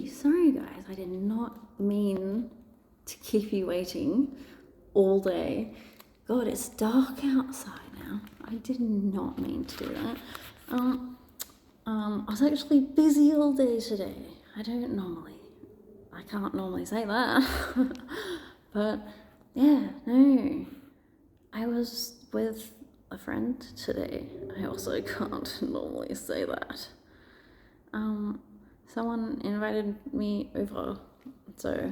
Hey, sorry guys, I did not mean to keep you waiting all day. God, it's dark outside now. I did not mean to do that. I was actually busy all day today. I can't normally say that. But yeah, no. I was with a friend today. I also can't normally say that. Someone invited me over, so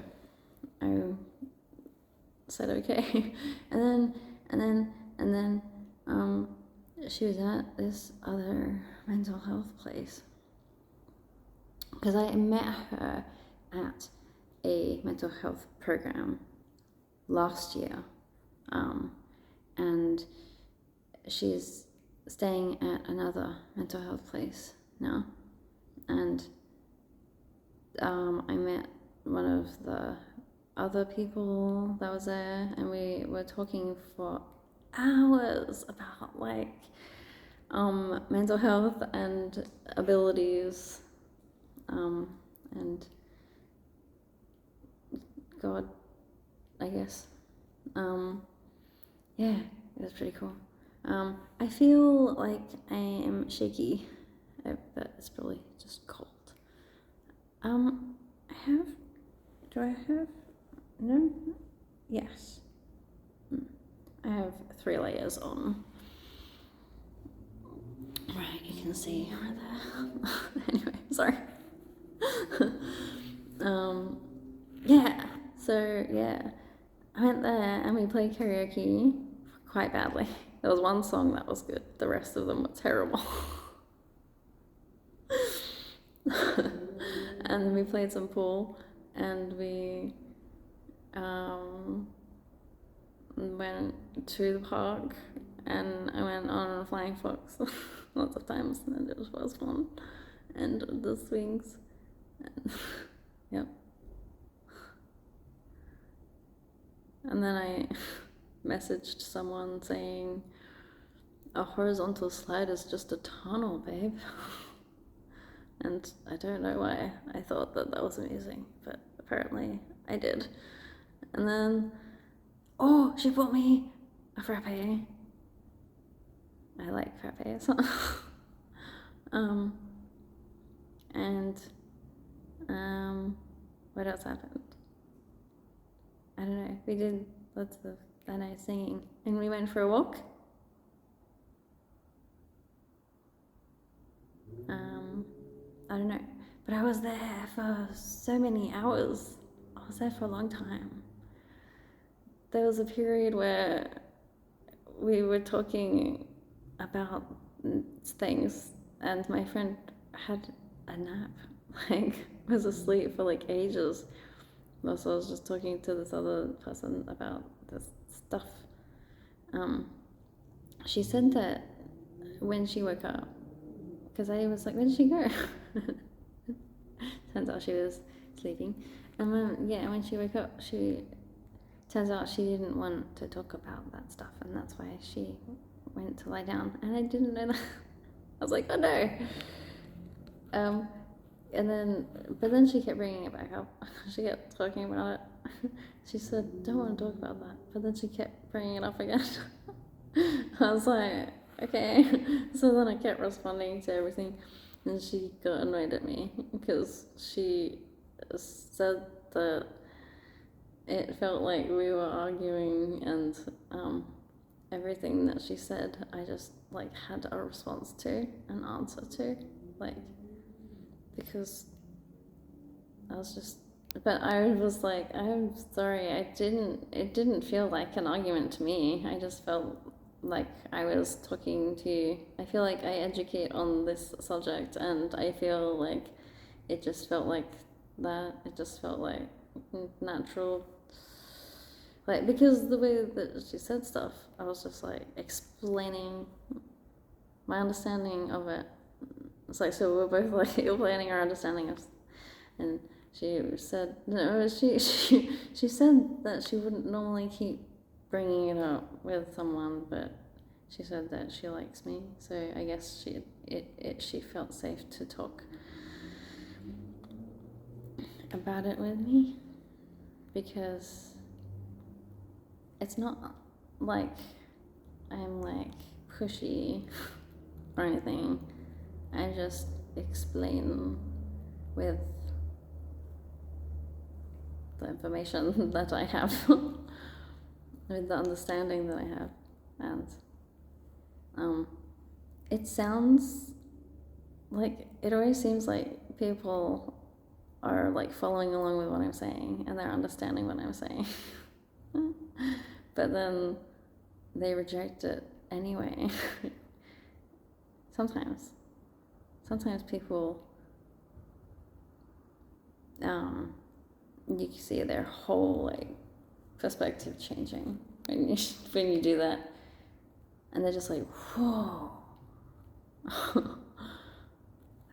I said okay. and then she was at this other mental health place because I met her at a mental health program last year, and she's staying at another mental health place now, and I met one of the other people that was there, and we were talking for hours about mental health and abilities, and God, I guess. Yeah, it was pretty cool. I feel like I am shaky, but it's probably just cold. Do I have, no? Yes. I have 3 layers on. Right, you can see right there. Anyway, sorry. Yeah, I went there and we played karaoke quite badly. There was one song that was good, the rest of them were terrible. And then we played some pool, and we went to the park, and I went on a flying fox lots of times, and it was fun. And the swings. Yep. And then I messaged someone saying, a horizontal slide is just a tunnel, babe. And I don't know why I thought that was amusing, but apparently I did. And then, she bought me a frappe. I like frappes. What else happened? I don't know. We did lots of nice singing, and we went for a walk. I don't know, but I was there for so many hours. I was there for a long time. There was a period where we were talking about things, and my friend had a nap, was asleep for ages. Also, I was just talking to this other person about this stuff. She said that when she woke up, because I was like, where did she go? Turns out she was sleeping. And when she woke up, turns out she didn't want to talk about that stuff, and that's why she went to lie down. And I didn't know that. I was like, oh no. But then she kept bringing it back up. She kept talking about it. She said, don't want to talk about that. But then she kept bringing it up again. I was like, okay. So then I kept responding to everything, and she got annoyed at me because she said that it felt like we were arguing, and everything that she said I just had a response to, an answer to, because I was just, but I was like, I'm sorry, it didn't feel like an argument to me. I just felt like I was talking to you. I feel like I educate on this subject, and I feel like it just felt like that. It just felt like natural. Because the way that she said stuff, I was just explaining my understanding of it. It's so we're both explaining our understanding of, and she said, no, she said that she wouldn't normally keep bringing it up with someone, but she said that she likes me, so I guess she felt safe to talk. about it with me, because it's not like I'm like pushy or anything. I just explain with the information that I have, with the understanding that I have, and it sounds like, it always seems like people are like following along with what I'm saying and they're understanding what I'm saying, but then they reject it anyway. Sometimes people, you can see their whole like perspective changing when you do that, and they're just like, whoa.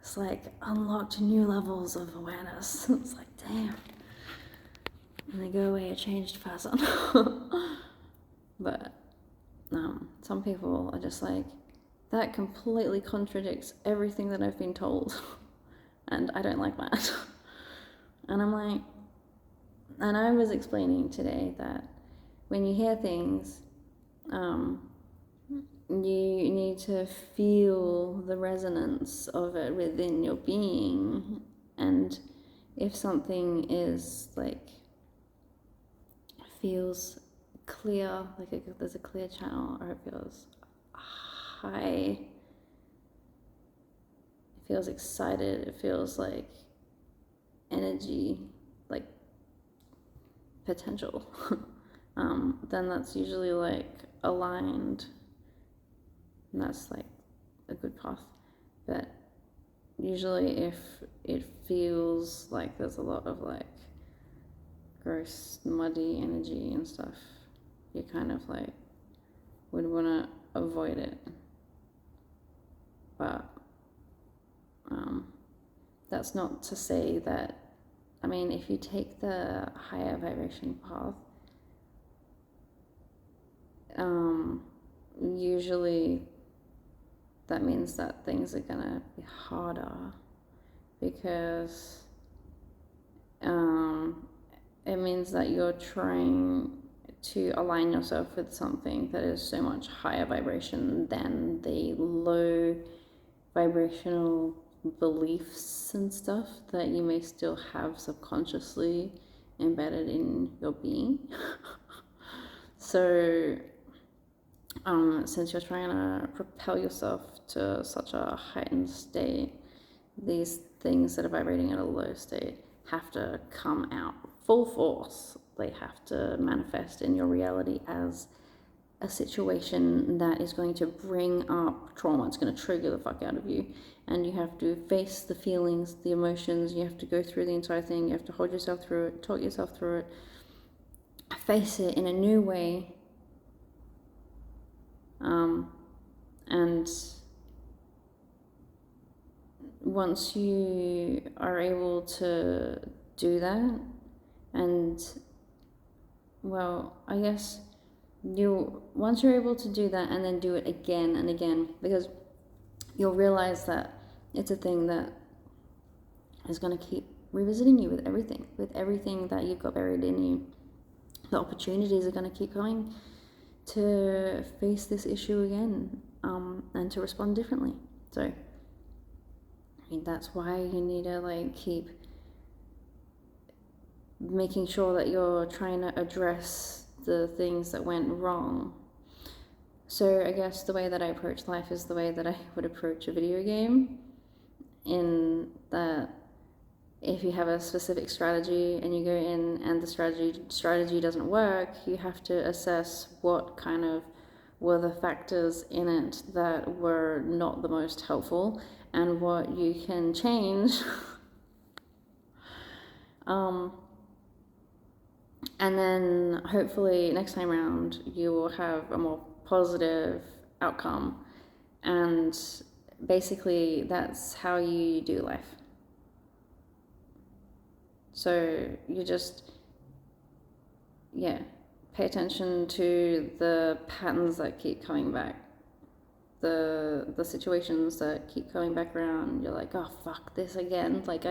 It's like unlocked new levels of awareness. It's like, damn. And they go away a changed person. But some people are just like, that completely contradicts everything that I've been told. And I don't like that. And I'm like, and I was explaining today that when you hear things, you need to feel the resonance of it within your being. And if something is like, feels clear, like there's a clear channel, or it feels high, it feels excited, it feels like energy, like potential, then that's usually like aligned, and that's like a good path. But usually if it feels like there's a lot of like gross muddy energy and stuff, you kind of like would want to avoid it. But that's not to say that, I mean, if you take the higher vibration path, usually that means that things are gonna be harder, because it means that you're trying to align yourself with something that is so much higher vibration than the low vibrational beliefs and stuff that you may still have subconsciously embedded in your being. So since you're trying to propel yourself to such a heightened state, these things that are vibrating at a low state have to come out full force. They have to manifest in your reality as a situation that is going to bring up trauma. It's going to trigger the fuck out of you, and you have to face the feelings, the emotions. You have to go through the entire thing. You have to hold yourself through it, talk yourself through it, face it in a new way. And once you are able to do that, and well, I guess once you're able to do that and then do it again and again, because you'll realize that it's a thing that is going to keep revisiting you with everything that you've got buried in you. The opportunities are going to keep coming to face this issue again, and to respond differently. So I mean, that's why you need to like keep making sure that you're trying to address the things that went wrong. So I guess the way that I approach life is the way that I would approach a video game, in that if you have a specific strategy and you go in and the strategy doesn't work, you have to assess what kind of were the factors in it that were not the most helpful, and what you can change. And then hopefully next time around you will have a more positive outcome. And basically that's how you do life. So you just, pay attention to the patterns that keep coming back, the situations that keep coming back around. You're like, oh fuck this again, like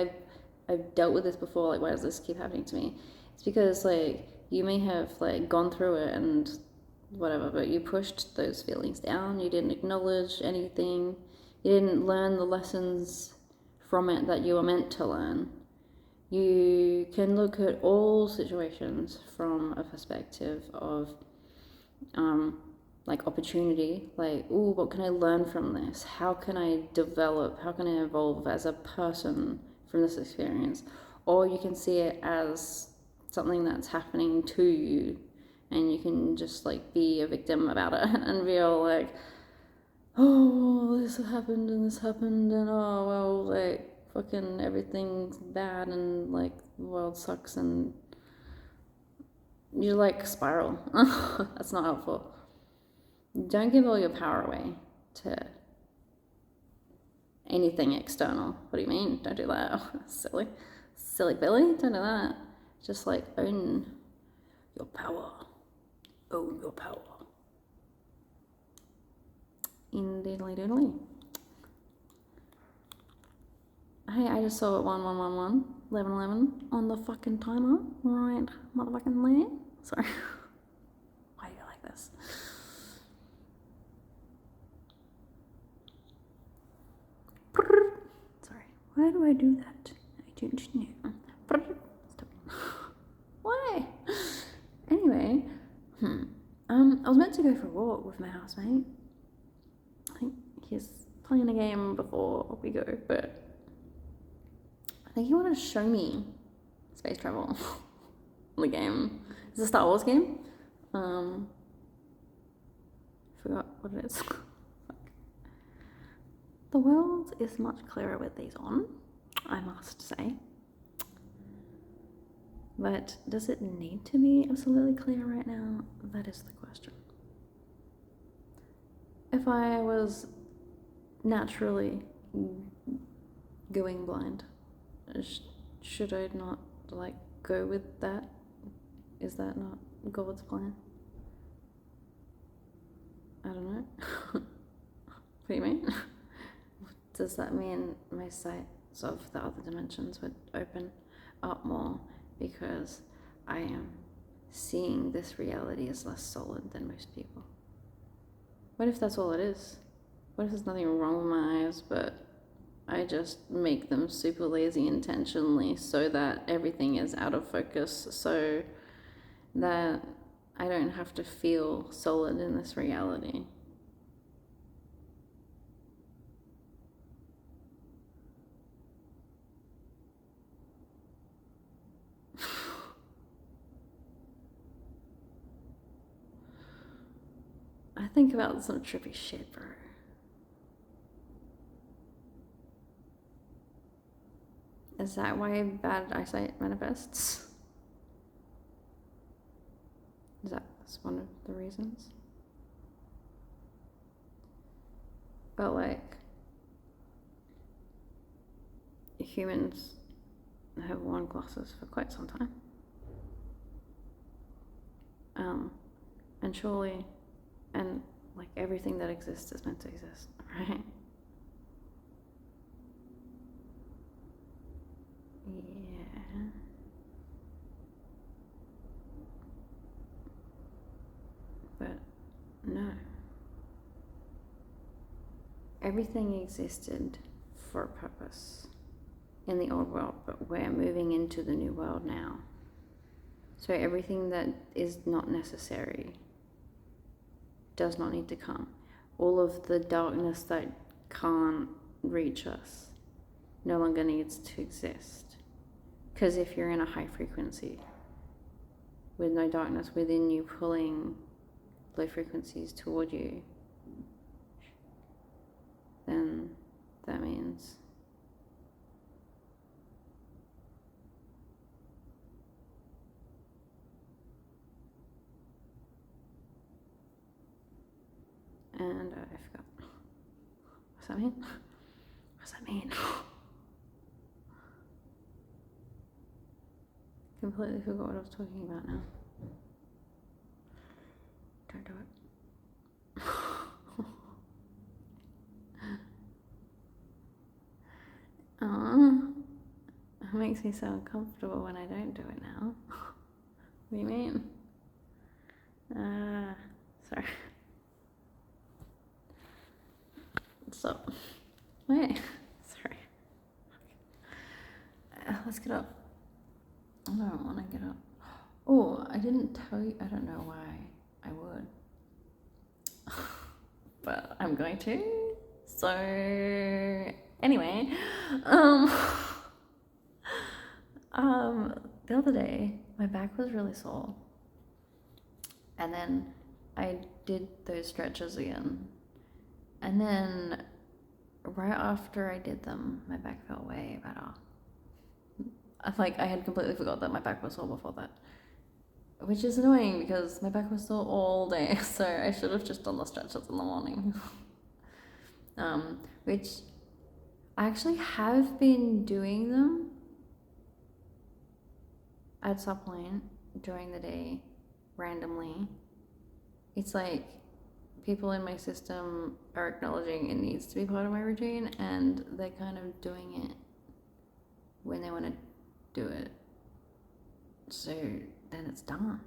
I've dealt with this before, like, why does this keep happening to me? It's because, like, you may have, like, gone through it and whatever, but you pushed those feelings down, you didn't acknowledge anything, you didn't learn the lessons from it that you were meant to learn. You can look at all situations from a perspective of, like, opportunity, like, ooh, what can I learn from this? How can I develop? How can I evolve as a person from this experience? Or you can see it as something that's happening to you, and you can just, like, be a victim about it and feel like, oh, this happened and this happened, and oh, well, like, fucking everything's bad, and, like, the world sucks, and you, like, spiral. That's not helpful. Don't give all your power away to anything external. What do you mean? Don't do that. Silly. Silly Billy. Don't do that. Just, like, own your power. Own your power. Indeedly doodly. Hey, I just saw it 1111, 1111 on the fucking timer. Right, motherfucking there. Sorry. Why do you like this? Sorry. Why do I do that? I don't know. Stop. Why? Anyway, I was meant to go for a walk with my housemate. I think he's playing a game before we go, but I think he wanted to show me space travel. The game. It's a Star Wars game. Forgot what it is. The world is much clearer with these on, I must say. But does it need to be absolutely clear right now? That is the question. If I was naturally going blind, should I not, like, go with that? Is that not God's plan? I don't know. What do you mean? Does that mean my sights of the other dimensions would open up more because I am seeing this reality as less solid than most people? What if that's all it is? What if there's nothing wrong with my eyes, but I just make them super lazy intentionally so that everything is out of focus, so that I don't have to feel solid in this reality? I think about some trippy shit, bro. Is that why bad eyesight manifests? Is that one of the reasons? But, like, humans have worn glasses for quite some time. And surely, and, like, everything that exists is meant to exist, right? Yeah. But no. Everything existed for a purpose in the old world, but we're moving into the new world now. So everything that is not necessary does not need to come. All of the darkness that can't reach us no longer needs to exist. Because if you're in a high frequency with no darkness within you pulling low frequencies toward you, then that means and I forgot. What's that mean? What's that mean? Completely forgot what I was talking about now. Don't do it. Oh my makes me so uncomfortable when I don't do it now. What do you mean? Sorry. Stop. Wait. Sorry. Let's get up. I don't want to get up. Oh, I didn't tell you. I don't know why I would. But I'm going to. So, anyway. The other day, my back was really sore. And then I did those stretches again. And then right after I did them, my back felt way better. I had completely forgot that my back was sore before that. Which is annoying because my back was sore all day, so I should have just done the stretches in the morning. Which I actually have been doing them at some point during the day, randomly. It's like people in my system are acknowledging it needs to be part of my routine, and they're kind of doing it when they want to do it. So then it's done.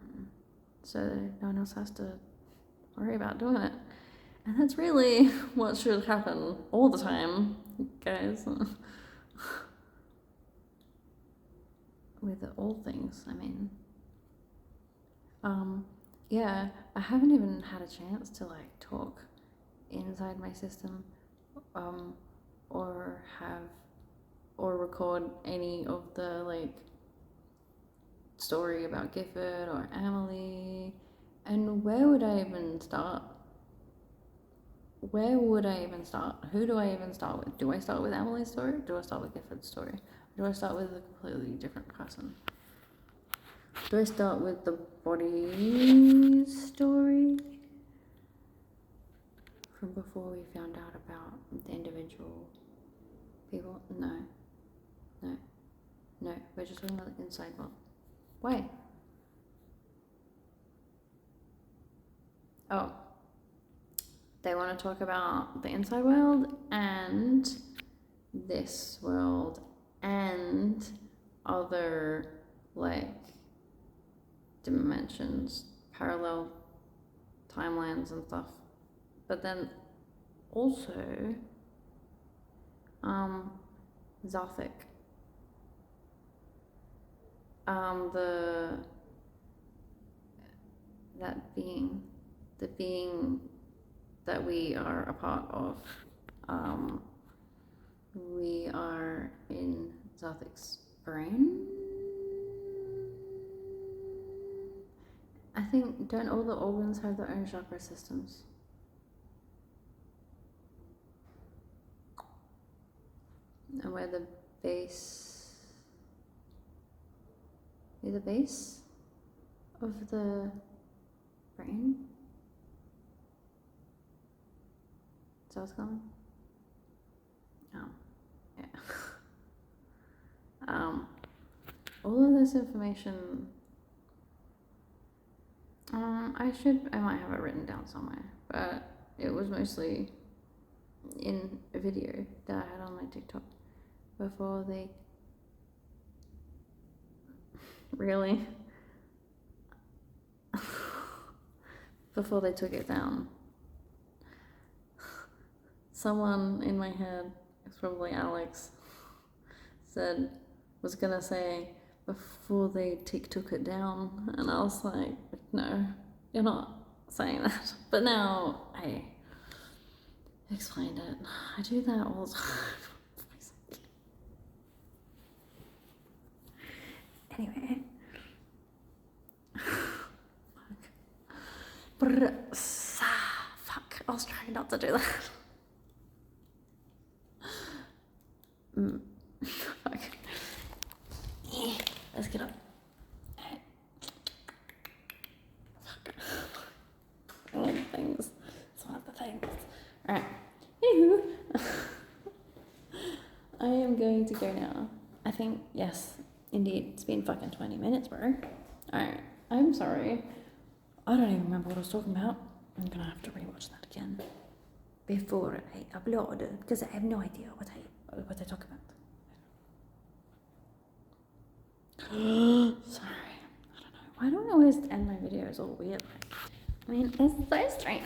So no one else has to worry about doing it. And that's really what should happen all the time, guys. With all things, I mean. Yeah, I haven't even had a chance to talk inside my system, or record any of the story about Gifford or Emily. And where would I even start? Where would I even start? Who do I even start with? Do I start with Emily's story? Do I start with Gifford's story? Or do I start with a completely different person? Do I start with the body's story from before we found out about the individual people? No. We're just talking about the inside world. Why? Oh. They want to talk about the inside world and this world and other dimensions, parallel timelines and stuff. But then also Zothic. The being that we are a part of. We are in Zothic's brain. I think, don't all the organs have their own chakra systems? And we're the base. You're the base of the brain? Is that what's going on? Yeah. All of this information, I might have it written down somewhere, but it was mostly in a video that I had on my TikTok before they really before they took it down. Someone in my head, it's probably Alex, was gonna say before they took it down, and I was like, no, you're not saying that. But now I explained it. I do that all the time. Anyway. Fuck. I was trying not to do that. Fuck. Let's get up. Fuck. One of the things. It's one of the things. Alright. Anywho. I am going to go now. I think, yes, indeed, it's been fucking 20 minutes, bro. Alright. I'm sorry. I don't even remember what I was talking about. I'm gonna have to rewatch that again before I upload it, because I have no idea what I talk about. Sorry. I don't know. Why do I always end my videos all weird? I mean, it's so strange.